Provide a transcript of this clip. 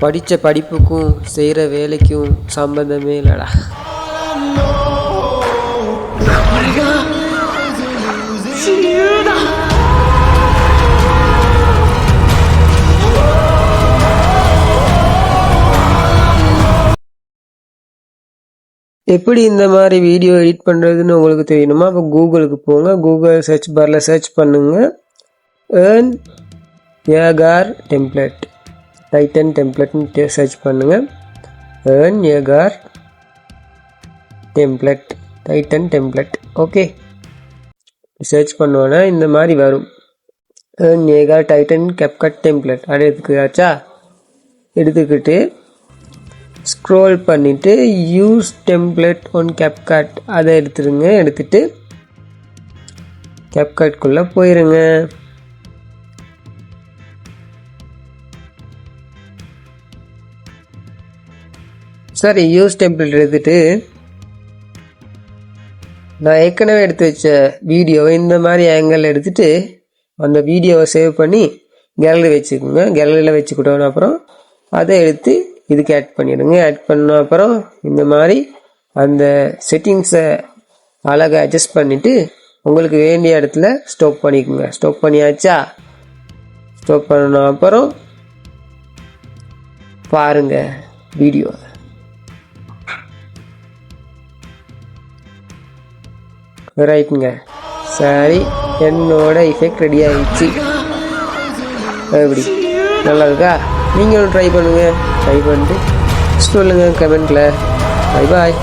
படித்த படிப்புக்கும் செய்கிற வேலைக்கும் சம்பந்தமே இல்லைடா. எப்படி இந்த மாதிரி வீடியோ எடிட் பண்ணுறதுன்னு உங்களுக்கு தெரியணுமா? அப்போ கூகுளுக்கு போங்க. கூகுள் சர்ச் பாரில் சர்ச் பண்ணுங்கள். ஏர்ன் ஏகார் டெம்ப்ளேட், டைட்டன் டெம்ப்ளேட்னு சர்ச் பண்ணுங்கள். ஏர்ன் ஏகார் template, Titan template. Okay, search பண்ணுவோன்னா இந்த மாதிரி வரும். ஏர்ன் ஏகார் டைட்டன் கேப்கட் டெம்ப்ளேட் அது எடுத்துக்காச்சா? எடுத்துக்கிட்டு ஸ்க்ரோல் பண்ணிவிட்டு யூஸ் டெம்ப்ளேட் ஒன் கேப்கட் அதை எடுத்துருங்க. எடுத்துகிட்டு கேப்கட்குள்ளே போயிருங்க. சரி, யூஸ் டெம்ப்ளேட் எடுத்துகிட்டு நான் ஏற்கனவே எடுத்து வச்ச வீடியோவை இந்த மாதிரி ஆங்கிள் எடுத்துகிட்டு அந்த வீடியோவை சேவ் பண்ணி கேலரி வச்சுக்கோங்க. கேலரியில் வச்சுக்கிட்டோன்னு அப்புறம் அதை எடுத்து இதுக்கு ஆட் பண்ணிடுங்க. ஆட் பண்ண அப்புறம் இந்த மாதிரி அந்த செட்டிங்ஸை அழகாக அட்ஜஸ்ட் பண்ணிவிட்டு உங்களுக்கு வேண்டிய இடத்துல ஸ்டாப் பண்ணிக்கோங்க. ஸ்டாப் பண்ணியாச்சா? ஸ்டாப் பண்ண அப்புறம் பாருங்கள் வீடியோ. ரைட்டுங்க. சரி, என்னோட எஃபெக்ட் ரெடி ஆகிடுச்சு. எப்படி நல்லா இருக்கா? நீங்களும் ட்ரை பண்ணுங்கள். ட்ரை பண்ணிட்டு சொல்லுங்கள் கமெண்ட்டில். Bye bye.